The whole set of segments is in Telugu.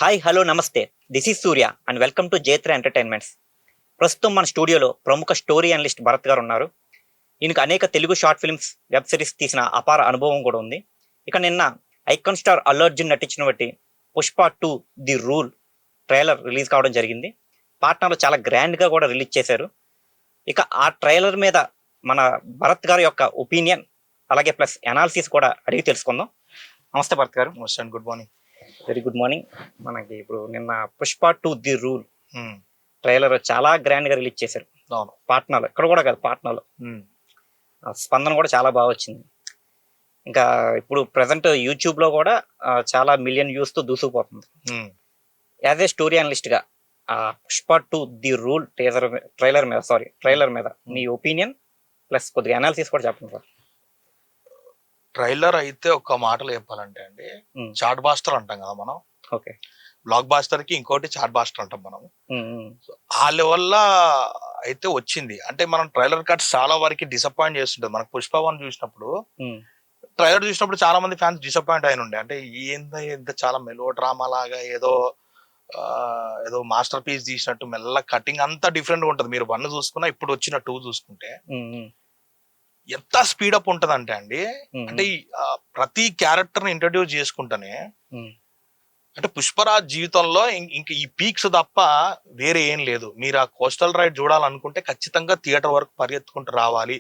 హాయ్ హలో నమస్తే. This is Surya and welcome to Jetra entertainments. ప్రస్తుతం మన స్టూడియోలో ప్రముఖ స్టోరీ అనలిస్ట్ భరత్ గారు ఉన్నారు. ఈయనకు అనేక Telugu short films, web series తీసిన అపార అనుభవం కూడా ఉంది. ఇక నిన్న ఐకాన్ స్టార్ అల్లు అర్జున్ నటించిన బట్టి Pushpa 2 the rule trailer release కావడం జరిగింది. పాట్నాలో చాలా గ్రాండ్గా కూడా రిలీజ్ చేశారు. ఇక ఆ ట్రైలర్ మీద మన భరత్ గారి యొక్క ఒపీనియన్ అలాగే ప్లస్ అనాలిసిస్ కూడా అడిగి తెలుసుకుందాం. నమస్తే భరత్ గారు. నమస్తే అండి, good morning. Very good morning. మనకి ఇప్పుడు నిన్న పుష్ప 2 ది రూల్ ట్రైలర్ చాలా గ్రాండ్ గా రిలీజ్ చేశారు. అవును, పాట్నాలో, ఇక్కడ కూడా కాదు, పాట్నాలో స్పందన కూడా చాలా బాగా వచ్చింది. ఇంకా ఇప్పుడు ప్రెసెంట్ యూట్యూబ్ లో కూడా చాలా మిలియన్ వ్యూస్ తో దూసుకుపోతుంది. యాజ్ ఏ స్టోరీ అనలిస్ట్ గా పుష్ప 2 ది రూల్ ట్రైలర్ మీద మీ ఒపీనియన్ ప్లస్ కొద్దిగా అనాలిసిస్ కూడా చెప్పండి సార్. ట్రైలర్ అయితే ఒక మాటలో చెప్పాలంటే అండి, చాట్ బాస్టర్ అంటాం కదా మనం. ఓకే. బ్లాక్ బాస్టర్ కి ఇంకోటి చాట్ బాస్టర్ అంటాం మనం. ఆ లెవెల్ల అయితే వచ్చింది. అంటే మనం ట్రైలర్ కట్స్ చాలా వరకు డిసప్పాయింట్ చేస్తుంటది. మనకు పుష్ప 1 చూసినప్పుడు, ట్రైలర్ చూసినప్పుడు చాలా మంది ఫ్యాన్స్ డిసప్పాయింట్ అయిన ఉండే. అంటే ఎంత చాలా మెలో డ్రామా లాగా ఏదో మాస్టర్ పీస్ తీసినట్టు మెల్ల కటింగ్ అంతా డిఫరెంట్ గా ఉంటది. మీరు 1 చూసుకున్నా ఇప్పుడు వచ్చిన 2 చూసుకుంటే ఎంత స్పీడప్ ఉంటది అంటే అండి, అంటే ప్రతి క్యారెక్టర్ ని ఇంట్రడ్యూస్ చేసుకుంటానే, అంటే పుష్పరాజ్ జీవితంలో ఇంక ఈ పీక్స్ తప్ప వేరే ఏం లేదు. మీరు ఆ కోస్టల్ రైడ్ చూడాలనుకుంటే ఖచ్చితంగా థియేటర్ వరకు పరిగెత్తుకుంటూ రావాలి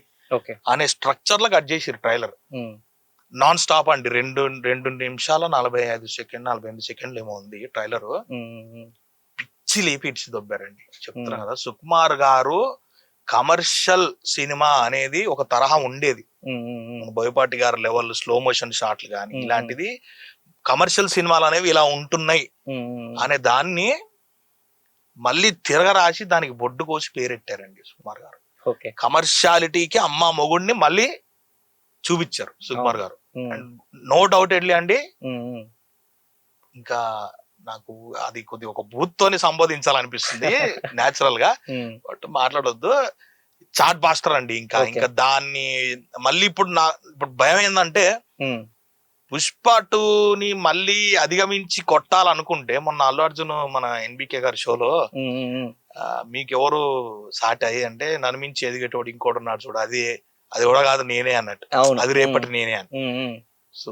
అనే స్ట్రక్చర్ లో కట్ చేసిరు ట్రైలర్. నాన్ స్టాప్ అండి, 2 నిమిషాల 45 సెకండ్లు ఏమో ఉంది ట్రైలర్. పిచ్చి లేపి ఇచ్చి దొబ్బారండి. చెప్తున్నా కదా, సుకుమార్ గారు కమర్షియల్ సినిమా అనేది ఒక తరహా ఉండేది. బోయపాటి గారి లెవెల్ స్లో మోషన్ షాట్లు కానీ ఇలాంటిది, కమర్షియల్ సినిమాలు అనేవి ఇలా ఉంటున్నాయి అనే దాన్ని మళ్ళీ తిరగరాసి దానికి బొడ్డు కోసి పేరెట్టారండి సుకుమార్ గారు. కమర్షియాలిటీకి అమ్మ మొగుడిని మళ్ళీ చూపించారు సుకుమార్ గారు. నో డౌట్ ఎడ్లీ అండి. ఇంకా నాకు అది కొద్దిగా ఒక బూత్ తోని సంబోధించాలనిపిస్తుంది న్యాచురల్ గా, బట్ మాట్లాడొద్దు. చాట్ బాస్టర్ అండి. ఇంకా దాన్ని మళ్ళీ ఇప్పుడు భయం ఏంటంటే, పుష్ప 2ని మళ్ళీ అధిగమించి కొట్టాలనుకుంటే, మొన్న అల్లు అర్జున్ మన ఎన్బికే గారి షోలో మీకెవరు సాటి అయ్యి అంటే, నన్ను మించి ఎదిగేటోడు ఇంకోటి ఉన్నాడు చూడు, అది కూడా కాదు నేనే అన్నట్టు, అది రేపటి నేనే అని. సో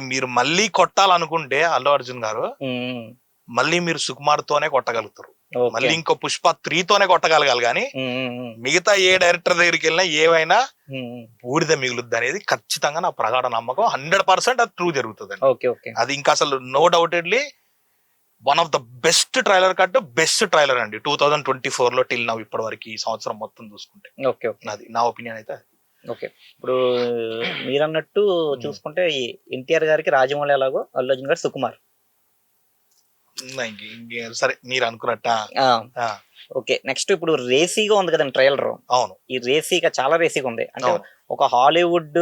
మీరు మళ్ళీ కొట్టాలనుకుంటే అల్లు అర్జున్ గారు, మళ్ళీ మీరు సుకుమార్ తోనే కొట్టగలుగుతారు. మళ్ళీ ఇంకో పుష్ప 3 తోనే కొట్టగలగాలి. కానీ మిగతా ఏ డైరెక్టర్ దగ్గరికి వెళ్ళినా ఏవైనా బూడిద మిగులుద్ది అనేది ఖచ్చితంగా నా ప్రగాఢ నమ్మకం. 100% అది ట్రూ జరుగుతుంది. అది ఇంకా అసలు undoubtedly one of the best trailer cut, best trailer అండి 2024 లో టిల్ నవ్ ఇప్పటి వరకు, ఈ సంవత్సరం మొత్తం చూసుకుంటే. అది నా ఒపీనియన్ అయితే. ఓకే. ఇప్పుడు మీరు అన్నట్టు చూసుకుంటే ఎన్టీఆర్ గారికి రాజమౌళి ఎలాగో, అల్లు అర్జున్ గారు సుకుమార్. సరే, మీరు అనుకున్నట్ట. ఓకే. నెక్స్ట్ ఇప్పుడు రేసీగా ఉంది కదండి ట్రైలర్. అవును, ఈ రేసీగా చాలా రేసీగా ఉంది. అంటే ఒక హాలీవుడ్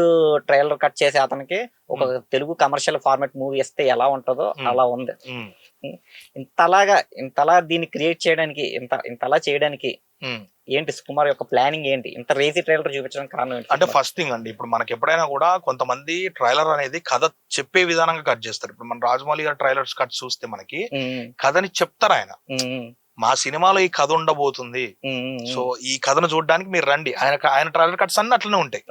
ట్రైలర్ కట్ చేసి అతనికి ఒక తెలుగు కమర్షియల్ ఫార్మాట్ మూవీ ఇస్తే ఎలా ఉంటుందో అలా ఉంది. ఇంతలా దీన్ని క్రియేట్ చేయడానికి, ఇంతలా చేయడానికి ఏంటి సుకుమార్ యొక్క ప్లానింగ్ ఏంటి? ఇంత రేసీ ట్రైలర్ చూపించడానికి కారణం ఏంటి? అంటే ఫస్ట్ థింగ్ అండి, ఇప్పుడు మనకి ఎప్పుడైనా కూడా కొంతమంది ట్రైలర్ అనేది కథ చెప్పే విధానంగా కట్ చేస్తారు. ఇప్పుడు మన రాజమౌళి గారి ట్రైలర్స్ కట్ చూస్తే మనకి కథని చెప్తారు. ఆయన మా సినిమాలో ఈ కథ ఉండబోతుంది, సో ఈ కథను చూడడానికి మీరు రండి. ఆయన ట్రైలర్ కట్స్ అన్ని అట్లనే ఉంటాయి.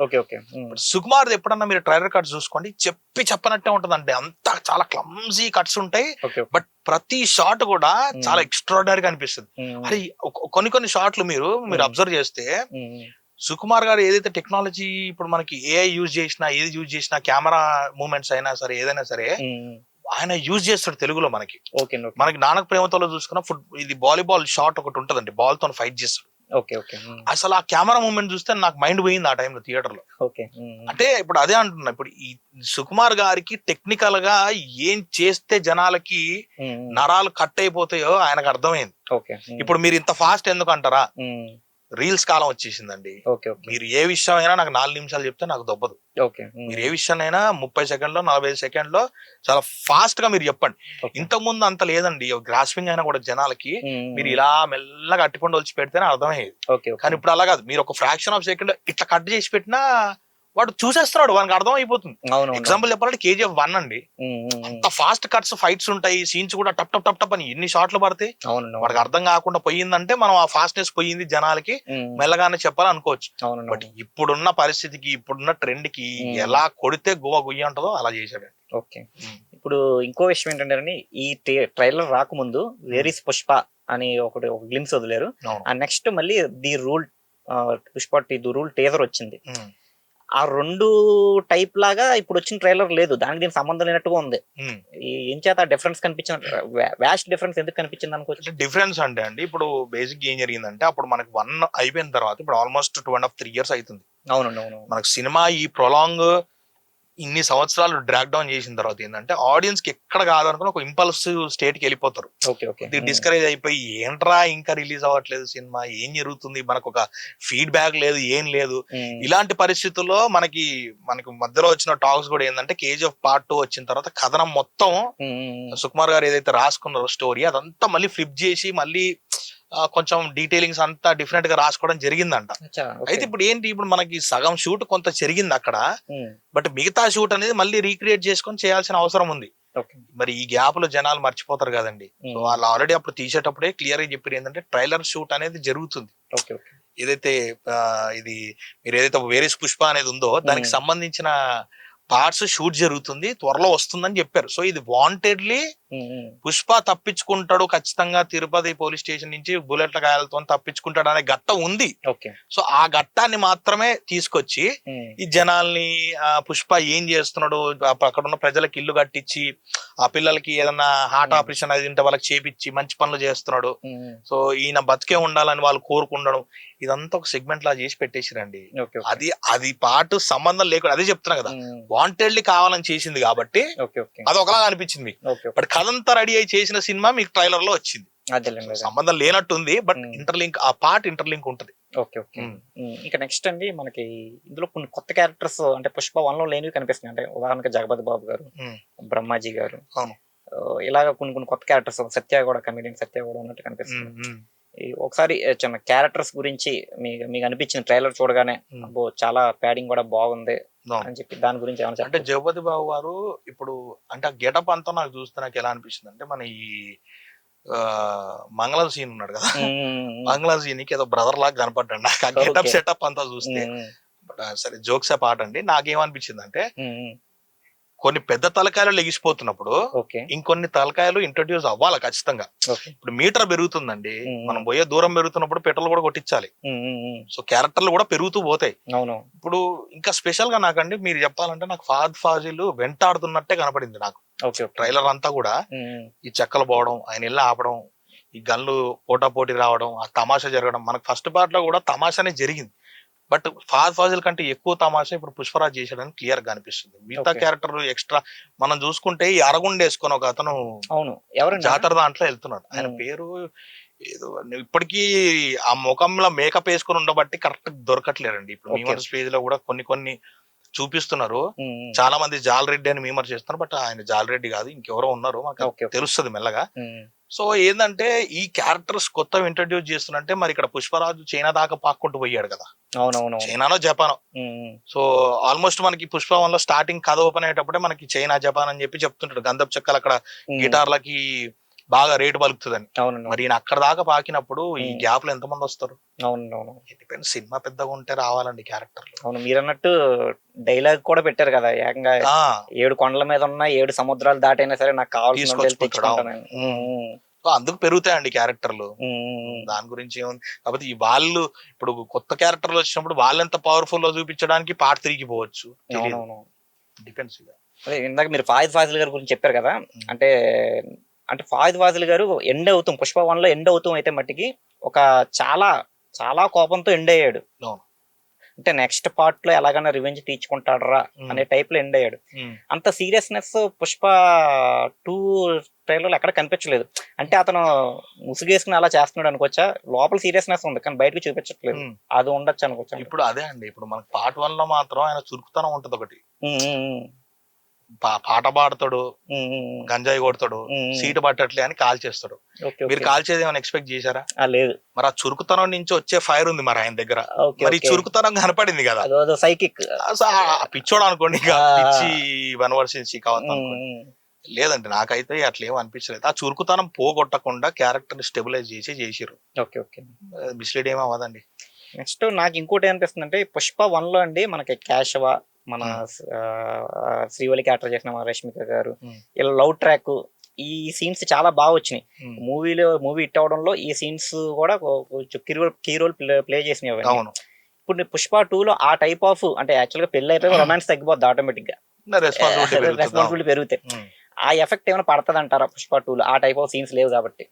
సుకుమార్ ఎప్పుడన్నా మీరు ట్రైలర్ కట్స్ చూసుకోండి, చెప్పనట్టే ఉంటది. అంటే అంతా చాలా క్లమ్జీ కట్స్ ఉంటాయి, బట్ ప్రతి షాట్ కూడా చాలా ఎక్స్ట్రాడినరీగా అనిపిస్తుంది. అది కొన్ని షాట్లు మీరు అబ్జర్వ్ చేస్తే, సుకుమార్ గారు ఏదైతే టెక్నాలజీ ఇప్పుడు మనకి ఏఐ యూజ్ చేసినా, ఏది యూజ్ చేసినా, కెమెరా మూమెంట్స్ అయినా సరే, ఏదైనా సరే ఆయన యూజ్ చేస్తాడు తెలుగులో. మనకి నానక ప్రేమతో చూసుకున్న ఇది వాలీబాల్ షాట్ ఒకటి ఉంటదండి, బాల్ తో ఫైట్ చేస్తాడు. అసలు ఆ కెమెరా మూమెంట్ చూస్తే నాకు మైండ్ పోయింది ఆ టైంలో థియేటర్ లో. అంటే ఇప్పుడు అదే అంటున్నా, ఇప్పుడు ఈ సుకుమార్ గారికి టెక్నికల్ గా ఏం చేస్తే జనాలకి నరాలు కట్ అయిపోతాయో ఆయనకు అర్థమైంది. ఇప్పుడు మీరు ఇంత ఫాస్ట్ ఎందుకు అంటారా, రీల్స్ కాలం వచ్చేసిందండి. మీరు ఏ విషయం అయినా నాకు 4 నిమిషాలు చెప్తే నాకు దొబ్బదు. మీరు ఏ విషయాన్నైనా 30 సెకండ్లో 45 సెకండ్లో చాలా ఫాస్ట్ గా మీరు చెప్పండి. ఇంతకు ముందు అంత లేదండి, గ్రాస్పింగ్ అయినా కూడా జనాలకి మీరు ఇలా మెల్లగా అట్టిపండు వచ్చి పెడితేనే అర్థమయ్యేది. కానీ ఇప్పుడు అలా కాదు, మీరు ఒక ఫ్రాక్షన్ ఆఫ్ సెకండ్ ఇట్లా కట్ చేసి పెట్టినా వాడు చూసేస్తున్నాడు, వానికి అర్థం అయిపోతుంది. అవును. ఎగ్జాంపుల్ చెప్పాలంటే KGF 1 అండి, అంత ఫాస్ట్ కట్స్ ఫైట్స్ ఉంటాయి, సీన్స్ కూడా టప్ టప్ టప్ టప్ అని ఎన్ని షాట్లు పడతాయి, వాడికి అర్థం కాకుండా పోయిందంటే మనం ఆ ఫాస్ట్నెస్ పోయింది జనాలకి మెల్లగానే చెప్పాలనుకోవచ్చు. బట్ ఇప్పుడున్న పరిస్థితికి ఇప్పుడున్న ట్రెండ్ కి ఎలా కొడితే గువ్వ గుయ్య ఉంటుందో అలా చేశాడు. ఓకే, ఇప్పుడు ఇంకో విషయం ఏంటంటే ఈ ట్రైలర్ రాకముందు వేర్ ఇస్ పుష్ప అని ఒక గ్లిమ్స్ వదిలేరు. ఆ నెక్స్ట్ మళ్ళీ the rule Pushpa the rule teaser వచ్చింది. ఆ రెండు టైప్ లాగా ఇప్పుడు వచ్చిన ట్రైలర్ లేదు, దానికి దీనికి సంబంధం లేనట్టుగా ఉంది. ఏం చేత డిఫరెన్స్ కనిపించింది, వ్యాస్ట్ డిఫరెన్స్ ఎందుకు కనిపించింది అనుకోవచ్చు? డిఫరెన్స్ అంటే అండి, ఇప్పుడు బేసిక్ ఏం జరిగిందంటే అప్పుడు మనకి 1 అయిపోయిన తర్వాత ఇప్పుడు ఆల్మోస్ట్ 2.5-3 years అవుతుంది. అవునండి. మనకు సినిమా ఈ ప్రొలాంగ్ ఇన్ని సంవత్సరాలు డ్రాక్ డౌన్ చేసిన తర్వాత ఏంటంటే ఆడియన్స్ కి ఎక్కడ కాదనుకుని ఒక ఇంపల్సివ్ స్టేట్ కి వెళ్ళిపోతారు. డిస్కరేజ్ అయిపోయి ఏంట్రా ఇంకా రిలీజ్ అవ్వట్లేదు సినిమా, ఏం జరుగుతుంది, మనకు ఒక ఫీడ్బ్యాక్ లేదు, ఏం లేదు. ఇలాంటి పరిస్థితుల్లో మనకి మధ్యలో వచ్చిన టాక్స్ కూడా ఏంటంటే KGF Part 2 వచ్చిన తర్వాత కథనం మొత్తం సుకుమార్ గారు ఏదైతే రాసుకున్నారో స్టోరీ అదంతా మళ్ళీ ఫ్లిప్ చేసి మళ్ళీ కొంచెం డీటెయిలింగ్స్ అంతా డిఫరెంట్ గా రాసుకోవడం జరిగిందంట. అయితే ఇప్పుడు ఏంటి, ఇప్పుడు మనకి సగం షూట్ కొంత జరిగింది అక్కడ, బట్ మిగతా షూట్ అనేది మళ్ళీ రీక్రియేట్ చేసుకొని చేయాల్సిన అవసరం ఉంది. మరి ఈ గ్యాప్ లో జనాలు మర్చిపోతారు కదండి. సో వాళ్ళు ఆల్రెడీ అప్పుడు తీసేటప్పుడే క్లియర్ గా చెప్పారు ఏంటంటే ట్రైలర్ షూట్ అనేది జరుగుతుంది. ఏదైతే ఇది మీరు ఏదైతే వేరేస్ పుష్ప అనేది ఉందో దానికి సంబంధించిన పార్ట్స్ షూట్ జరుగుతుంది, త్వరలో వస్తుందని చెప్పారు. సో ఇది వాంటెడ్లీ పుష్ప తప్పించుకుంటాడు ఖచ్చితంగా, తిరుపతి పోలీస్ స్టేషన్ నుంచి బుల్లెట్ల గాయాలతో తప్పించుకుంటాడు అనే ఘట్టం ఉంది. సో ఆ ఘట్టాన్ని మాత్రమే తీసుకొచ్చి ఈ జనాల్ని పుష్ప ఏం చేస్తున్నాడు, అక్కడ ఉన్న ప్రజలకు ఇల్లు కట్టించి ఆ పిల్లలకి ఏదన్నా హార్ట్ ఆపరేషన్ అది ఉంటే వాళ్ళకి చేపించి మంచి పనులు చేస్తున్నాడు, సో ఈయన బతికే ఉండాలని వాళ్ళు కోరుకుండడం, ఇదంతా ఒక సెగ్మెంట్ లా చేసి పెట్టేసిరండి. అది పాటు సంబంధం లేకుండా అదే చెప్తున్నా కదా, వాంటెడ్లీ కావాలని చేసింది కాబట్టి అది ఒకలా అనిపించింది మీకు. బట్ కథంతా రెడీ అయి చేసిన సినిమా మీకు ట్రైలర్ లో వచ్చింది, సంబంధం లేనట్టుంది, బట్ ఇంటర్లింక్ ఆ పార్ట్ ఇంటర్లింక్ ఉంటది. ఇంకా నెక్స్ట్ అండి మనకి ఇందులో కొన్ని కొత్త క్యారెక్టర్స్ అంటే పుష్ప 1 లో లేనివి కనిపిస్తున్నాయి. అంటే ఉదాహరణకి జగపతి బాబు గారు, బ్రహ్మాజీ గారు, ఇలాగ కొన్ని కొత్త క్యారెక్టర్స్, సత్య కూడా కమిడియన్ సత్య కూడా ఉన్నట్టు కనిపిస్తుంది. ఒకసారి చిన్న క్యారెక్టర్స్ గురించి మీకు అనిపించింది ట్రైలర్ చూడగానే చాలా ప్యాడింగ్ కూడా బాగుంది అని చెప్పి దాని గురించి ఏమన్నా? అంటే జగపతి బాబు గారు ఇప్పుడు అంటే ఆ గెటప్ అంతా నాకు చూస్తే నాకు ఎలా అనిపిస్తుంది అంటే మన ఈ మంగళం సీన్ ఉన్నాడు కదా, మంగళం సీన్ కి ఏదో బ్రదర్ లాగా కనపడ్డాడు నాకు ఆ గెటప్ సెటప్ అంతా చూస్తే. సరే జోక్స్ ఆ పాట అండి, నాకేమనిపించింది అంటే కొన్ని పెద్ద తలకాయలు లెగిసిపోతున్నప్పుడు ఇంకొన్ని తలకాయలు ఇంట్రడ్యూస్ అవ్వాలి ఖచ్చితంగా. ఇప్పుడు మీటర్ పెరుగుతుందండి, మనం పోయే దూరం పెరుగుతున్నప్పుడు పెట్రోల్ కూడా కొట్టించాలి, సో క్యారెక్టర్లు కూడా పెరుగుతూ పోతాయి. ఇప్పుడు ఇంకా స్పెషల్ గా నాకండి మీరు చెప్పాలంటే నాకు ఫహద్ ఫాజిల్ వెంటాడుతున్నట్టే కనపడింది నాకు ట్రైలర్ అంతా కూడా. ఈ చెక్కలు పోవడం, ఆయన ఇల్లు ఆపడం, ఈ గన్లు పోటాపోటీ రావడం, ఆ తమాషా జరగడం, మనకు ఫస్ట్ పార్ట్ లో కూడా తమాషానే జరిగింది, బట్ ఫహద్ ఫాజిల్ కంటే ఎక్కువ తమాషా ఇప్పుడు పుష్పరాజ్ చేశాడని క్లియర్ గా అనిపిస్తుంది. మిగతా క్యారెక్టర్ ఎక్స్ట్రా మనం చూసుకుంటే ఈ అరగుండ వేసుకొని ఒక అతను జాతర దాంట్లో వెళ్తున్నాడు, ఆయన పేరు ఏదో ఇప్పటికీ ఆ ముఖంలో మేకప్ వేసుకొని ఉండబట్టి కరెక్ట్ దొరకట్లేదండి. ఇప్పుడు మీమర్స్ పేజ్ లో కూడా కొన్ని చూపిస్తున్నారు, చాలా మంది జాలరెడ్డి అని మీమర్ చేస్తున్నారు, బట్ ఆయన జాలరెడ్డి కాదు, ఇంకెవరో ఉన్నారు, మాకు తెలుస్తుంది మెల్లగా. సో ఏంటంటే ఈ క్యారెక్టర్స్ కొత్తగా ఇంట్రడ్యూస్ చేస్తున్నట్టే మరి ఇక్కడ పుష్పరాజు చైనా దాకా పాక్కుంటూ పోయాడు కదా, చైనానో జపానో. సో ఆల్మోస్ట్ మనకి పుష్ప 1 లో స్టార్టింగ్ కథ ఓపెన్ అయ్యేటప్పుడే మనకి చైనా జపాన్ అని చెప్పి చెప్తుంటాడు, గంధపు చెక్కలు అక్కడ గిటార్లకి బాగా రేటు పలుకుతుందని. మరి ఈయన అక్కడ దాకా పాకినప్పుడు ఈ గ్యాప్ లో ఎంతమంది వస్తారు? డిపెండ్, సినిమా పెద్దగా ఉంటే రావాలండి క్యారెక్టర్. అవును, మీరు అన్నట్టు డైలాగ్ కూడా పెట్టారు కదా, ఏకంగా 7 కొండల మీద ఉన్న 7 సముద్రాలు దాటైనా సరే నాకు కావాల్సిన అందుకు పెరుగుతాయండి క్యారెక్టర్లు, దాని గురించి ఏముంది. కాకపోతే ఈ వాళ్ళు ఇప్పుడు కొత్త క్యారెక్టర్లు వచ్చినప్పుడు వాళ్ళెంత పవర్ఫుల్ లో చూపించడానికి పార్ట్ 3కి పోవచ్చు, డిపెండ్స్. ఇందాక మీరు ఫహద్ ఫాజిల్ గారి గురించి చెప్పారు కదా, అంటే ఫహద్ ఫాజిల్ గారు ఎండ్ అవుతాం పుష్ప 1 లో ఎండ్ అవుతాం అయితే మట్టికి ఒక చాలా కోపంతో ఎండ్ అయ్యాడు. అంటే నెక్స్ట్ పార్ట్ లో ఎలాగైనా రివెంజ్ తీర్చుకుంటాడరా అనే టైప్ లో ఎండ్ అయ్యాడు. అంత సీరియస్నెస్ పుష్ప 2 ట్రైలర్ ఎక్కడ కనిపించలేదు. అంటే అతను ముసుగేసుకుని అలా చేస్తున్నాడు అనుకోవచ్చా? లోపల సీరియస్నెస్ ఉంది కానీ బయటకు చూపించట్లేదు, అది ఉండొచ్చు అనుకోవచ్చు. ఇప్పుడు అదే అండి, ఇప్పుడు మనకు పార్ట్ 1 లో మాత్రం ఆయన చురుకుతనం ఉంటది ఒకటి, పాట పాడతాడు, ఉమ్, ఉమ్, గంజాయి కొడతాడు, ఉమ్, సీటు పట్టట్లే అని కాల్ చేస్తాడు. ఓకే మీరు ఓకే. కాల్ చేసి ఏమైనా ఎక్స్పెక్ట్ చేశారా? లేదు. మరి ఆ చురుకుతనం నుంచి వచ్చే ఫైర్ ఉంది మరి ఆయన దగ్గర. ఓకే మరి ఓకే. చురుకుతనం కనపడింది కదా. అదో సైకిక్. పిచ్చోడు అనుకోండి, ఇక ఆ. పిచ్చి వనవర్షించి కావచ్చు అనుకోండి. లేదండి, నాకైతే అట్లా ఏం అనిపించలేదు. ఆ చురుకుతనం పోగొట్టకుండా క్యారెక్టర్ ని స్టెబిలైజ్ చేసిర్రు. Okay okay. మిస్లీడ్ ఏం అవ్వదండి. నెక్స్ట్ నాకు ఇంకోటి ఏమనిపిస్తుంది అంటే పుష్ప 1 లో అండి మనకి కేశవ, మన శ్రీవల్లి క్యారెక్టర్ చేసిన మన రష్మిక గారు, ఇలా లవ్ ట్రాక్, ఈ సీన్స్ చాలా బాగా వచ్చినాయి. మూవీ హిట్ అవడంలో ఈ సీన్స్ కూడా కొంచెం కీ రోల్ ప్లే చేసినవి. అవును. ఇప్పుడు పుష్ప 2 లో ఆ టైప్ ఆఫ్ అంటే యాక్చువల్ గా పెళ్లి అయిపోయి రొమాన్స్ తగ్గిపోద్ది ఆటోమేటిక్ గా, రెస్పాన్సిబిలిటీ పెరుగుతాయి. ఆ ఎఫెక్ట్ ఏమైనా పడుతుంది అంటారా పుష్ప 2 లో? ఆ టైప్ ఆఫ్ సీన్స్ లేవు కాబట్టి.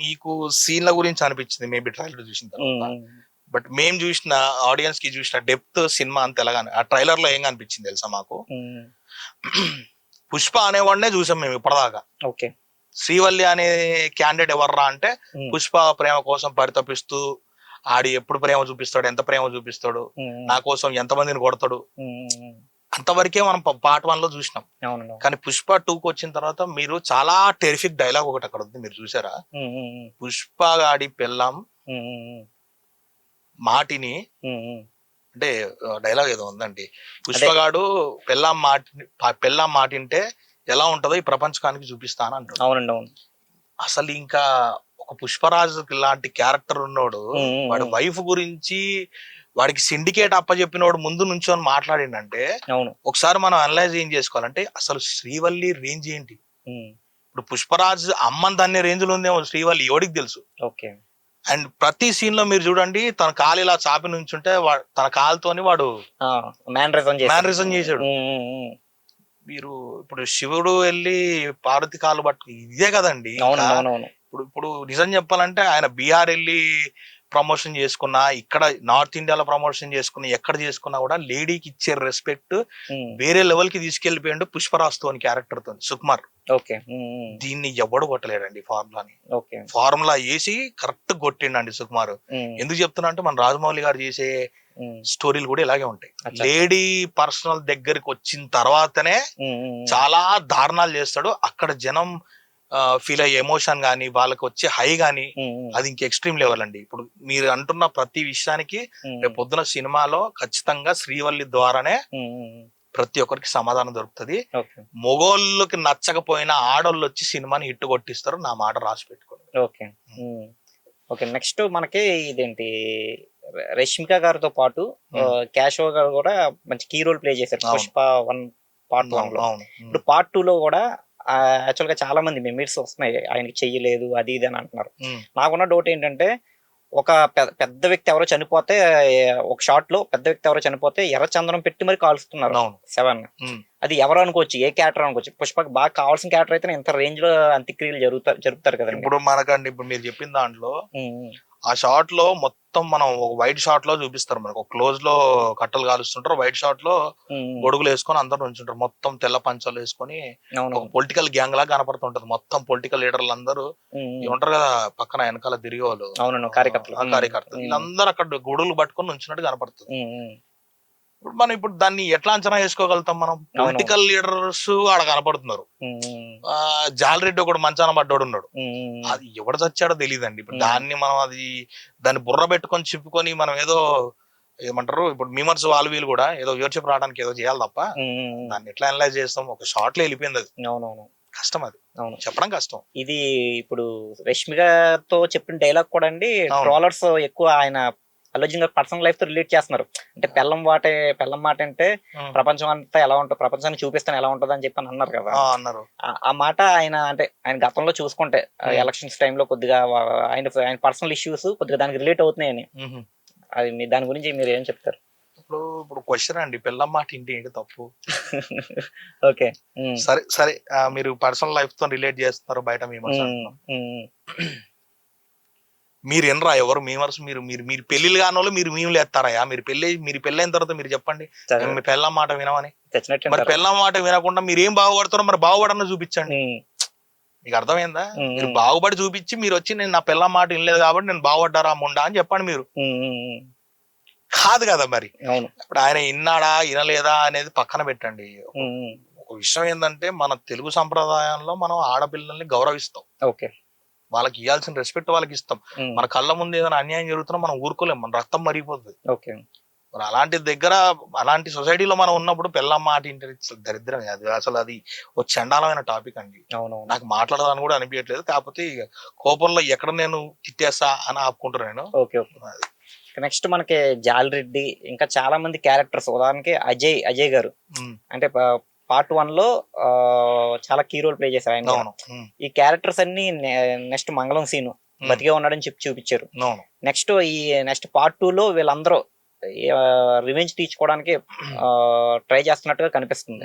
మీకు సీన్ల గురించి అనిపించింది మేబీ ట్రైలర్ చూసిన తర్వాత. బట్ మేము చూసిన ఆడియన్స్ కి చూసిన డెప్త్ సినిమా అంత ఎలాగానే ఆ ట్రైలర్ లో ఏం అనిపించింది తెలుసా మాకు? పుష్ప అనేవాడినే చూసాం మేము ఇప్పటిదాకా. ఓకే. శ్రీవల్లి అనే క్యాండిడేట్ ఎవర్రా అంటే పుష్ప ప్రేమ కోసం పరితపిస్తూ ఆడి ఎప్పుడు ప్రేమ చూపిస్తాడు, ఎంత ప్రేమ చూపిస్తాడు, నా కోసం ఎంతమందిని కొడతాడు, అంతవరకే మనం పార్ట్ 1 లో చూసినాం. కానీ పుష్ప 2కి వచ్చిన తర్వాత మీరు చాలా టెరిఫిక్ డైలాగ్ ఒకటి అక్కడ ఉంది, మీరు చూసారా? పుష్ప గాడి పెళ్ళాం మాటిని అంటే డైలాగ్ ఏదో ఉందండి, పుష్పగాడు పెళ్ళాం మాటింటే ఎలా ఉంటుందో ఈ ప్రపంచానికి చూపిస్తాను అంటాడు. అవునండి అవును. అసలు ఇంకా ఒక పుష్పరాజు లాంటి క్యారెక్టర్ ఉన్నోడు వాడి వైఫ్ గురించి వాడికి సిండికేట్ అప్పచెప్పినోడు ముందు నుంచొని మాట్లాడిండంటే ఒకసారి మనం అనలైజ్ ఏం చేసుకోవాలంటే అసలు శ్రీవల్లి రేంజ్ ఏంటి. ఇప్పుడు పుష్పరాజ్ అమ్మని దాన్ని రేంజ్ లో ఉందేమో శ్రీవల్లి ఎవడికి తెలుసు. ఓకే. అండ్ ప్రతి సీన్ లో మీరు చూడండి తన కాలు ఇలా చాపి నుంచుంటే తన కాలుతోని వాడు మ్యానరిజం చేశాడు. మీరు ఇప్పుడు శివుడు వెళ్ళి పార్వతి కాలు పట్టు ఇదే కదండి. ఇప్పుడు నిజం చెప్పాలంటే ఆయన బీహార్ వెళ్ళి ప్రమోషన్ చేసుకున్నా, ఇక్కడ నార్త్ ఇండియాలో ప్రమోషన్ చేసుకున్నా, ఎక్కడ చేసుకున్నా కూడా లేడీకి ఇచ్చే రెస్పెక్ట్ వేరే లెవెల్ కి తీసుకెళ్లిపోయాడు పుష్పరాజ్ తోని క్యారెక్టర్ తో సుకుమార్. దీన్ని ఎవడు కొట్టలేడండి ఫార్ములాని. ఫార్ములా వేసి కరెక్ట్ కొట్టిండండి సుకుమార్. ఎందుకు చెప్తున్నా అంటే మన రాజమౌళి గారు చేసే స్టోరీలు కూడా ఇలాగే ఉంటాయి. లేడీ పర్సనల్ దగ్గరికి వచ్చిన తర్వాతనే చాలా దారుణాలు చేస్తాడు. అక్కడ జనం ఫీల్ అయ్యే ఎమోషన్ గానీ వాళ్ళకి వచ్చే హై గానీ అది ఇంక ఎక్స్ట్రీమ్ లెవెల్ అండి. ఇప్పుడు మీరు అంటున్న ప్రతి విషయానికి రేపు పొద్దున సినిమాలో ఖచ్చితంగా శ్రీవల్లి ద్వారానే ప్రతి ఒక్కరికి సమాధానం దొరుకుతుంది. మొగోళ్ళకి నచ్చకపోయినా ఆడోళ్ళు వచ్చి సినిమాని హిట్ కొట్టిస్తారు, నా మాట రాసి పెట్టుకోండి. Okay okay. నెక్స్ట్ మనకి ఇదేంటి రష్మిక గారితో పాటు కేశవ గారు కూడా మంచి కీ రోల్ ప్లే చేశారు పుష్ప 1 పార్ట్ 1 లో. ఇప్పుడు పార్ట్ 2 లో కూడా యాక్చువల్ గా చాలా మంది మెమరీస్ వస్తున్నాయి ఆయనకి చెయ్యలేదు అది ఇది అని అంటున్నారు. నాకున్న డౌట్ ఏంటంటే ఒక పెద్ద వ్యక్తి ఎవరో చనిపోతే, ఒక షాట్ లో పెద్ద వ్యక్తి ఎవరో చనిపోతే ఎర్రచందనం పెట్టి మరి కాల్స్తున్నారు 7. అది ఎవరు అనుకోవచ్చు, ఏ క్యారెక్టర్ అనుకోవచ్చు. పుష్పకి బాగా కావాల్సిన క్యారెక్టర్ అయితే ఇంత రేంజ్ లో అంత్యక్రియలు జరుపుతారు కదా. ఇప్పుడు మనకండి ఇప్పుడు మీరు చెప్పిన దాంట్లో ఆ షాట్ లో మొత్తం మనం ఒక వైట్ షాట్ లో చూపిస్తారు మనకు. ఒక క్లోజ్ లో కట్టలు కాలుస్తుంటారు, వైట్ షాట్ లో గొడుగులు వేసుకొని అందరు ఉంచుంటారు, మొత్తం తెల్ల పంచాలు వేసుకొని ఒక పొలిటికల్ గ్యాంగ్ లాగా కనపడుతుంటది. మొత్తం పొలిటికల్ లీడర్లు అందరూ ఉంటారు కదా పక్కన వెనకాల తిరిగే వాళ్ళు, కార్యకర్తలు వీళ్ళందరూ అక్కడ గొడుగులు పట్టుకొని ఉంచినట్టు కనపడుతుంది. ఇప్పుడు దాన్ని ఎట్లా అంచనా వేసుకోగలుగుతాం మనం? పొలిటికల్ లీడర్స్ ఆడ కనపడుతున్నారు, జాలరెడ్డి ఒకడు మంచాన పడ్డాడు ఉన్నాడు, అది ఎవడు చచ్చాడో తెలియదండి. ఇప్పుడు దాన్ని మనం దాన్ని బుర్ర పెట్టుకొని చెప్పుకొని మనం ఏదో ఏమంటారు ఇప్పుడు మీమర్స్ వాళ్ళు వీళ్ళు కూడా ఏదో యోర్షిప్ రావడానికి ఏదో చేయాలి తప్ప దాన్ని ఎట్లా అనలైజ్ చేస్తాం? ఒక షార్ట్ లో వెళ్ళిపోయింది అది. కష్టం, అది చెప్పడం కష్టం. ఇది ఇప్పుడు రష్మికతో చెప్పిన డైలాగ్ కూడా అండి ట్రోలర్స్ ఎక్కువ ఆయన అల్లు అర్జున్ గారు పర్సనల్ లైఫ్ తో రిలేట్ చేస్తున్నారు. అంటే పెళ్ళం మాట అంటే ప్రపంచం అంతా ఎలా ఉంటుంది, ప్రపంచాన్ని చూపిస్తాను ఎలా ఉంటుంది అని చెప్పి అన్నారు కదా. ఆ మాట ఆయన అంటే ఆయన గతంలో చూసుకుంటే ఎలక్షన్స్ టైంలో కొద్దిగా ఆయన పర్సనల్ ఇష్యూస్ కొద్దిగా దానికి రిలేట్ అవుతున్నాయని, అది దాని గురించి మీరు ఏం చెప్తారు? ఇప్పుడు క్వశ్చన్ అండి, పెళ్ళం మాట ఏంటి తప్పు? ఓకే సరే మీరు పర్సనల్ లైఫ్ తో రిలేట్ చేస్తున్నారు బయట మీరు ఎనరా ఎవరు మీమర్స్? మీరు పెళ్లిలు కాని వాళ్ళు మీరు మీములు ఎత్తారయ్యా? మీరు పెళ్ళైన తర్వాత మీరు చెప్పండి మీ పెళ్ళం మాట వినమని. మరి పెళ్ళం మాట వినకుండా మీరు ఏం బాగుపడతారో మరి బాగుపడన్న చూపించండి. మీకు అర్థమైందా? మీరు బాగుపడి చూపించి మీరు వచ్చి నేను నా పెళ్ళం మాట వినలేదు కాబట్టి నేను బాగుపడ్డారా ముండా అని చెప్పండి. మీరు కాదు కదా మరి. ఇప్పుడు ఆయన విన్నాడా వినలేదా అనేది పక్కన పెట్టండి. ఒక ఒక విషయం ఏంటంటే మన తెలుగు సంప్రదాయంలో మనం ఆడపిల్లల్ని గౌరవిస్తాం, ఓకే. వాళ్ళకి ఇవ్వాల్సిన రెస్పెక్ట్ వాళ్ళకి ఇస్తాం. మన కళ్ళ ముందు ఏదైనా అన్యాయం జరుగుతున్నా మనం ఊరుకోలేం, మన రక్తం మరిగిపోతుంది. ఓకే. మరి అలాంటి దగ్గర అలాంటి సొసైటీలో మనం ఉన్నప్పుడు పెళ్ళాం మాట ఇంటి దరిద్రం, అది అసలు అది ఒక చండాలమైన టాపిక్ అండి. అవునవును. నాకు మాట్లాడదాని కూడా అనిపించట్లేదు, కాకపోతే ఇక కోపంలో ఎక్కడ నేను తిట్టేస్తా అని ఆపుకుంటాను నేను. ఓకే. ఓకే. నెక్స్ట్ మనకి జాలరెడ్డి ఇంకా చాలా మంది క్యారెక్టర్స్, ఉదాహరణకి అజయ్ గారు అంటే పార్ట్ 1 లో చాలా కీ రోల్ ప్లే చేశారు ఆయన. ఈ క్యారెక్టర్స్ అన్ని నెక్స్ట్ మంగళం సీను బతికే ఉన్నాడని చెప్పి చూపించారు. నెక్స్ట్ పార్ట్ 2 లో వీళ్ళందరూ రివెంజ్ తీర్చుకోవడానికి ట్రై చేస్తున్నట్టుగా కనిపిస్తుంది.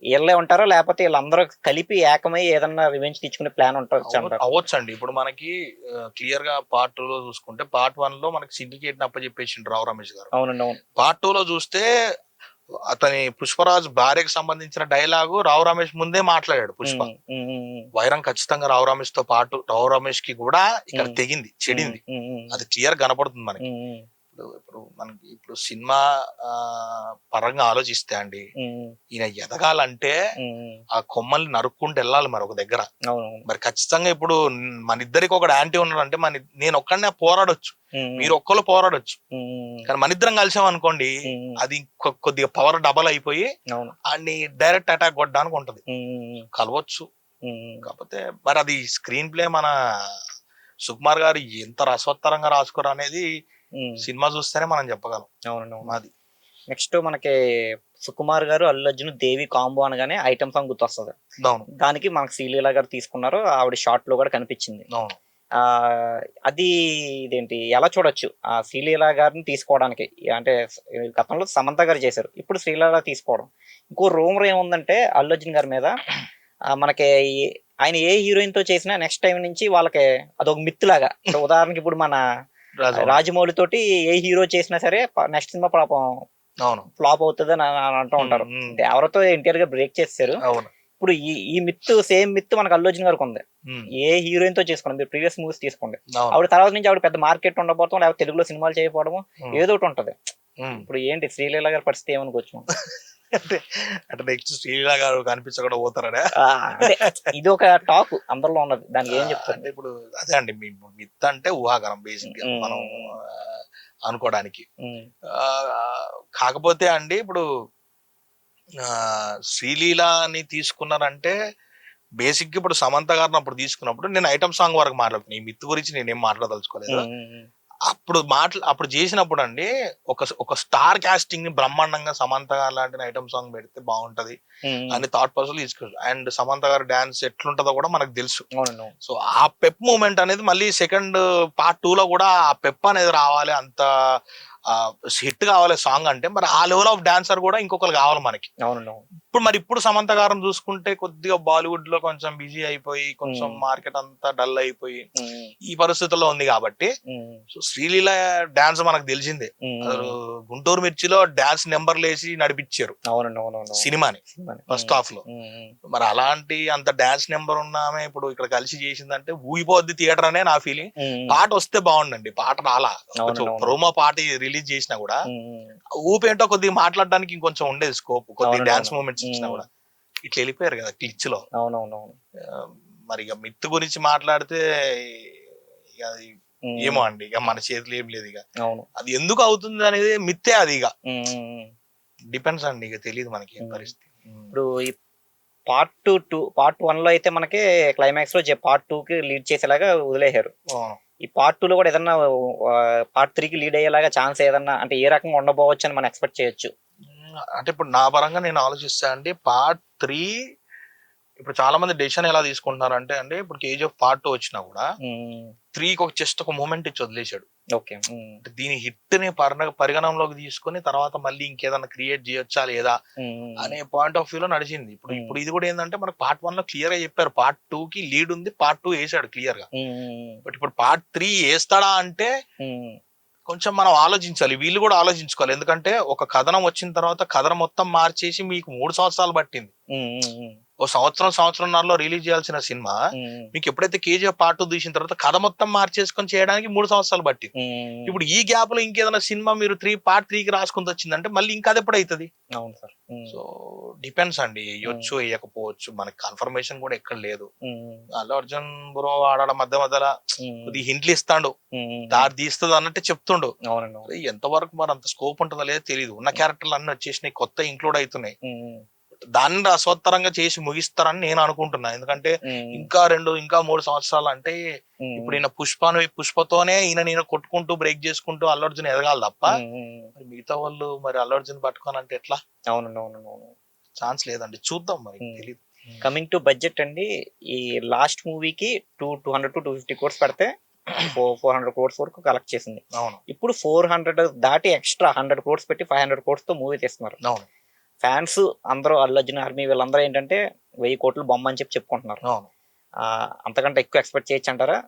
వీళ్ళే ఉంటారో లేకపోతే వీళ్ళందరూ కలిపి ఏకమై ఏదన్నా రివెంజ్ తీర్చుకునే ప్లాన్ అవ్వచ్చండి. ఇప్పుడు మనకి క్లియర్ గా పార్ట్ 2 లో చూసుకుంటే పార్ట్ 1 లో మనకి సిండికేట్ అప్పచెప్పేసిండు రావు రమేష్ గారు. అవునండి, అవును. పార్ట్ 2 లో చూస్తే అతని పుష్పరాజ్ భార్యకు సంబంధించిన డైలాగు రావు రమేష్ ముందే మాట్లాడాడు పుష్ప. వైరం ఖచ్చితంగా రావు రమేష్ తో పాటు రావు రమేష్ కి కూడా ఇక్కడ తెగింది, చెడింది, అది క్లియర్ కనపడుతుంది మనకి. ఇప్పుడు మనకి ఇప్పుడు సినిమా పరంగా ఆలోచిస్తే అండి, ఈయన ఎదగాలంటే ఆ కొమ్మల్ని నరుక్కుంటూ వెళ్ళాలి మరి ఒక దగ్గర. మరి ఖచ్చితంగా ఇప్పుడు మన ఇద్దరికి ఒక యాంటీ ఉన్నాడంటే నేను ఒక్కడనే పోరాడొచ్చు, మీరు ఒక్కళ్ళు పోరాడొచ్చు, కానీ మన ఇద్దరం కలిసాం అనుకోండి అది కొద్దిగా పవర్ డబల్ అయిపోయి అన్ని డైరెక్ట్ అటాక్ కొట్టడానికి ఉంటది, కలవచ్చు. కాకపోతే మరి అది స్క్రీన్ ప్లే మన సుకుమార్ గారు ఎంత రసవత్తరంగా రాసుకున్నారు అనేది సినిమా చూస్తేనే మనం చెప్పగలం. అవునండి, అది. నెక్స్ట్ మనకి సుకుమార్ గారు అల్లు అర్జున్ దేవి కాంబో అనగానే ఐటమ్ సాంగ్ గుర్తొస్తుంది. దానికి మనకి శ్రీలీల గారు తీసుకున్నారు, ఆవిడ షార్ట్ లో కూడా కనిపించింది. అది ఇదేంటి ఎలా చూడొచ్చు ఆ శ్రీలీల గారిని తీసుకోవడానికి? అంటే గతంలో సమంత గారు చేశారు, ఇప్పుడు శ్రీలీల తీసుకోవడం. ఇంకో రూమర్ ఏముందంటే అల్లు అర్జున్ గారి మీద, మనకి ఆయన ఏ హీరోయిన్ తో చేసినా నెక్స్ట్ టైం నుంచి వాళ్ళకి అదొక మిత్ లాగా. ఉదాహరణకి ఇప్పుడు మన రాజమౌళి తోటి ఏ హీరో చేసినా సరే నెక్స్ట్ సినిమా పాపం ఫ్లాప్ అవుతుంది అని అంటూ ఉంటారు. ఎవరితో ఎన్టీఆర్ గారు బ్రేక్ చేశారు. ఇప్పుడు ఈ మిత్, సేమ్ మిత్ మనకు అల్లు అర్జున్ గారికి ఉంది. ఏ హీరోయిన్ తో చేసుకోండి, మీరు ప్రీవియస్ మూవీస్ తీసుకోండి, ఆవిడ తర్వాత నుంచి ఆవిడ పెద్ద మార్కెట్ ఉండబోతాం, లేకపోతే తెలుగులో సినిమాలు చేయకపోవడం ఏదో ఒకటి ఉంటది. ఇప్పుడు ఏంటి శ్రీలీల గారి పరిస్థితి ఏమనుకోవచ్చు? అంటే నెక్స్ట్ శ్రీలీల గారు కనిపించకుండా పోతారనే ఇది ఒక టాక్ అందరిలో ఉన్నది, దానికి ఏం చెప్తారు? అంటే ఇప్పుడు అదే అండి, మిత్ అంటే ఊహాగానం బేసిక్ గా మనం అనుకోవడానికి. కాకపోతే అండి ఇప్పుడు శ్రీలీలని తీసుకున్నారంటే బేసిక్ గా ఇప్పుడు సమంత గారిని అప్పుడు తీసుకున్నప్పుడు నేను ఐటమ్ సాంగ్ వరకు మాట్లాడుతున్నాను, ఈ మిత్ గురించి నేనేం మాట్లాడదలుచుకోలేదు. అప్పుడు చేసినప్పుడు అండి ఒక స్టార్ కాస్టింగ్ ని బ్రహ్మాండంగా సమంత గారు లాంటి ఐటమ్ సాంగ్ పెడితే బాగుంటది అని థాట్ ప్రాసెస్ తీసుకున్నారు. అండ్ సమంత గారు డాన్స్ ఎట్లుంటదో కూడా మనకు తెలుసు. సో ఆ పెప్ మూమెంట్ అనేది మళ్ళీ సెకండ్ పార్ట్ 2 లో కూడా ఆ పెప్ అనేది రావాలి, అంత హిట్ కావాలి సాంగ్ అంటే మరి ఆ లెవెల్ ఆఫ్ డాన్సర్ కూడా ఇంకొకరు కావాలి మనకి. ఇప్పుడు సమంత గారిని చూసుకుంటే కొద్దిగా బాలీవుడ్ లో కొంచెం బిజీ అయిపోయి కొంచెం మార్కెట్ అంతా డల్ అయిపోయి ఈ పరిస్థితుల్లో ఉంది కాబట్టి సో శ్రీలీల డాన్స్ మనకు తెలిసిందే. గుంటూరు మిర్చిలో డాన్స్ నెంబర్లు వేసి నడిపించారు సినిమాని ఫస్ట్ హాఫ్ లో. మరి అలాంటి అంత డాన్స్ నెంబర్ ఉన్నామే ఇప్పుడు ఇక్కడ కలిసి చేసిందంటే ఊగిపోద్ది థియేటర్ అనే నా ఫీలింగ్. పాట వస్తే బాగుండండి, పాట రాలా, ప్రోమో పాట రిలీజ్ చేసినా కూడా ఊపేంటో కొద్దిగా మాట్లాడడానికి ఇంకొంచెం ఉండేది స్కోప్, కొద్దిగా డాన్స్ మూమెంట్స్ ఇచ్చినా కూడా. ఇట్లా వెళ్ళిపోయారు కదా క్లిచ్ లో. మరి ఇక మిత్ గురించి మాట్లాడితే ఇక ఏమో అండి, ఇక మన చేతిలో ఏం లేదు. ఇక అది ఎందుకు అవుతుంది అనేది మిత్తే, అది ఇక డిపెండ్స్ అండి, ఇక తెలియదు మనకి ఏం పరిస్థితి. ఇప్పుడు ఈ పార్ట్ 1 లో అయితే మనకి క్లైమాక్స్ లో పార్ట్ 2 కి లీడ్ చేసేలాగా వదిలేశారు. ఈ పార్ట్ 2 లో కూడా ఏదన్నా పార్ట్ 3 కి లీడ్ అయ్యేలాగా ఛాన్స్ ఏదన్నా అంటే ఏ రకంగా ఉండబోవచ్చు అని మనం ఎక్స్పెక్ట్ చేయొచ్చు? అంటే ఇప్పుడు నా పరంగా నేను ఆలోచిస్తా అండి, పార్ట్ 3 ఇప్పుడు చాలా మంది డెసిషన్ ఎలా తీసుకుంటున్నారు అంటే అండి, ఇప్పుడు కేజీఎఫ్ పార్ట్ 2 వచ్చినా కూడా 3కి జస్ట్ ఒక మూమెంట్ ఇచ్చి వదిలేశాడు. దీని హిట్ ని పరిగణంలోకి తీసుకుని తర్వాత మళ్ళీ ఇంకేదన్నా క్రియేట్ చేయొచ్చా లేదా అనే పాయింట్ ఆఫ్ వ్యూ లో నడిచింది. ఇప్పుడు ఇది కూడా ఏంటంటే మనకు పార్ట్ 1 లో క్లియర్ గా చెప్పారు, పార్ట్ 2 కి లీడ్ ఉంది, పార్ట్ 2 వేసాడు క్లియర్ గా. బట్ ఇప్పుడు పార్ట్ 3 వేస్తాడా అంటే కొంచెం మనం ఆలోచించాలి, వీళ్ళు కూడా ఆలోచించుకోవాలి. ఎందుకంటే ఒక కథనం వచ్చిన తర్వాత కథనం మొత్తం మార్చేసి మీకు 3 సంవత్సరాలు పట్టింది. ఓ సంవత్సరంన్నరలో రిలీజ్ చేయాల్సిన సినిమా మీకు ఎప్పుడైతే కేజీఎఫ్ పార్ట్ 2 తీసిన తర్వాత కథ మొత్తం మార్చేసుకొని చేయడానికి 3 సంవత్సరాలు పట్టింది. ఇప్పుడు ఈ గ్యాప్ లో ఇంకేదైనా సినిమా మీరు పార్ట్ 3 కి రాసుకుంటూ వచ్చిందంటే మళ్ళీ ఇంకా అది ఎప్పుడు అవుతుంది? అవును సార్. సో డిపెండ్స్ అండి, వేయొచ్చు వేయకపోవచ్చు, మనకి కన్ఫర్మేషన్ కూడా ఎక్కడ లేదు. అల్లు అర్జున్ బ్రో ఆడ మధ్యలో కొద్దిగా హింట్లు ఇస్తాడు, దారి తీస్తుంది అన్నట్టు చెప్తుండు. అవునండి. ఎంతవరకు మరి అంత స్కోప్ ఉంటుందో లేదో తెలియదు. ఉన్న క్యారెక్టర్లు అన్ని వచ్చేసినాయి, కొత్త ఇంక్లూడ్ అవుతున్నాయి. దాన్ని అస్వత్తరంగా చేసి ముగిస్తారని నేను అనుకుంటున్నా. ఎందుకంటే ఇంకా 3 సంవత్సరాలు అంటే ఇప్పుడు ఈయన పుష్పతోనే ఈయన కొట్టుకుంటూ బ్రేక్ చేసుకుంటూ అల్లు అర్జున్ ఎదగాలి తప్ప మరి మిగతా వాళ్ళు మరి అల్లు అర్జున్ పట్టుకోనంటే ఎట్లా? అవునండి. ఛాన్స్ లేదండి, చూద్దాం మరి, తెలియదు. కమింగ్ టు బడ్జెట్ అండి, ఈ లాస్ట్ మూవీకి 200 to 250 crores పెడితే 400 crores వరకు కలెక్ట్ చేసింది. అవును. ఇప్పుడు 400 దాటి ఎక్స్ట్రా 100 crores పెట్టి 500 crores తో మూవీ తీస్తున్నారు. అవును. ఫ్యాన్స్ అందరూ అల్లు అర్జున్ ఆర్మీ వీళ్ళందరూ ఏంటంటే 1000 కోట్లు బొమ్మ అని చెప్పుకుంటున్నారు. అవును. అంతకంటే ఎక్కువ ఎక్స్పెక్ట్ చేయొచ్చు అంటారా?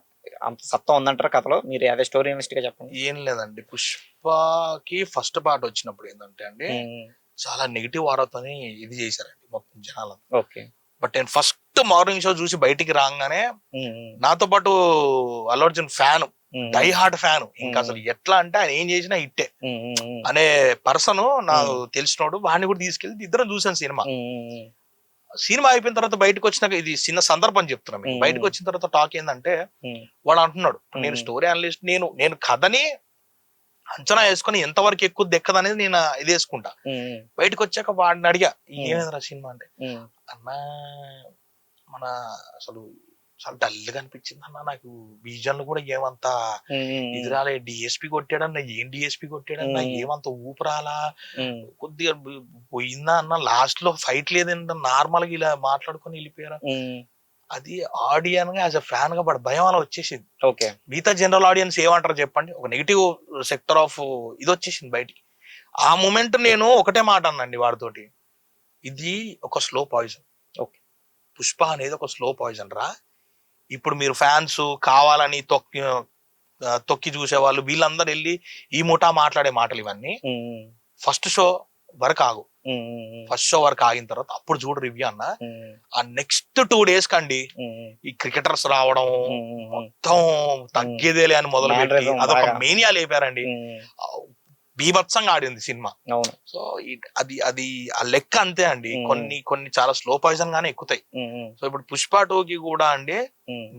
అంత సత్తా ఉందంటారా కథలో? మీరు అదే స్టోరీ ఇన్వెస్ట్ గా చెప్పండి. ఏం లేదండి, పుష్పకి ఫస్ట్ పార్ట్ వచ్చినప్పుడు ఏంటంటే అండి చాలా నెగిటివ్ వార్తని ఇది చేశారండి మొత్తం జనాలంతా. ఓకే. బట్ నేను ఫస్ట్ మార్నింగ్ షో చూసి బయటికి రాగానే నాతో పాటు Allu Arjun fan, die hard fan, ఇంకా అసలు ఎట్లా అంటే ఆయన ఏం చేసినా ఇట్టే అనే పర్సన్ నాకు తెలిసినోడు, వాడిని కూడా తీసుకెళ్లి ఇద్దరం చూసాను సినిమా. సినిమా అయిపోయిన తర్వాత బయటకు వచ్చినాక, ఇది చిన్న సందర్భం చెప్తున్నాను, బయటకు వచ్చిన తర్వాత టాక్ ఏంటంటే వాడు అంటున్నాడు, నేను స్టోరీ అనలిస్ట్, నేను కథని అంచనా వేసుకొని ఎంతవరకు ఎక్కువ దెక్కదనేది నేను ఇది వేసుకుంటా. బయటకు వచ్చాక వాడిని అడిగా, ఏమైందిరా సినిమా అంటే, అన్నా మన అసలు చాలా డల్ గా అనిపించింది అన్న, నాకు విజన్లు కూడా ఏమంతా ఇది రాలే, డిఎస్పి కొట్టాడన్నా, ఏం డిఎస్పి కొట్టాడన్నా, ఏమంత ఊపిరాలా, కొద్దిగా పోయిందా అన్న, లాస్ట్ లో ఫైట్ లేదంటే నార్మల్ గా ఇలా మాట్లాడుకొని వెళ్ళిపోయారా. అది ఆడియన్ గా యాజ్ అ ఫ్యాన్ గా భయం అలా వచ్చేసింది. ఓకే. మిగతా జనరల్ ఆడియన్స్ ఏమంటారు చెప్పండి, ఒక నెగిటివ్ సెక్టర్ ఆఫ్ ఇది వచ్చేసింది బయటికి. ఆ మూమెంట్ నేను ఒకటే మాట అన్నండి వాడితోటి, ఇది ఒక స్లో పాయిజన్. ఓకే. పుష్ప అనేది ఒక స్లో పాయిజన్ రా. ఇప్పుడు మీరు ఫ్యాన్స్ కావాలని తొక్కి చూసేవాళ్ళు వీళ్ళందరూ వెళ్ళి ఈ ముఠా మాట్లాడే మాటలు ఇవన్నీ. ఫస్ట్ షో వరకు ఆగు, ఫస్ట్ షో వరకు ఆగిన తర్వాత అప్పుడు చూడు రివ్యూ అన్న. ఆ నెక్స్ట్ 2 days కండి ఈ క్రికెటర్స్ రావడం మొత్తం తగ్గేదేలే అని మొదలు పెట్టి అదొక మేనియా లేపారండి. బీభత్సంగా ఆడింది సినిమా. సో అది అది ఆ లెక్క అంతే అండి. కొన్ని చాలా స్లో పాయిజన్ గానే ఎక్కుతాయి. సో ఇప్పుడు పుష్ప 2కి కూడా అండి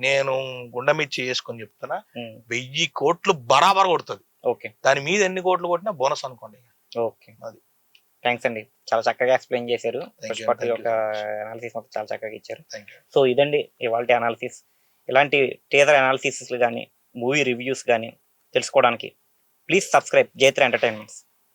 నేను గుండెమిచ్చి చేసుకొని చెప్తున్నా, 1000 కోట్లు బరాబర్ కొడుతుంది. ఓకే. దాని మీద ఎన్ని కోట్లు కొట్టినా బోనస్ అనుకోండి. ఓకే, అది థ్యాంక్స్ అండి, చాలా చక్కగా ఎక్స్ప్లెయిన్ చేశారు. పుష్ప 2 యొక్క అనాలిసిస్ మొత్తం చాలా చక్కగా ఇచ్చారు. సో ఇదండి ఇవాళ అనాలిసిస్. ఇలాంటి టీజర్ అనాలిసిస్ కానీ మూవీ రివ్యూస్ కానీ తెలుసుకోవడానికి ప్లీజ్ సబ్స్క్రైబ్ J3 Entertainments.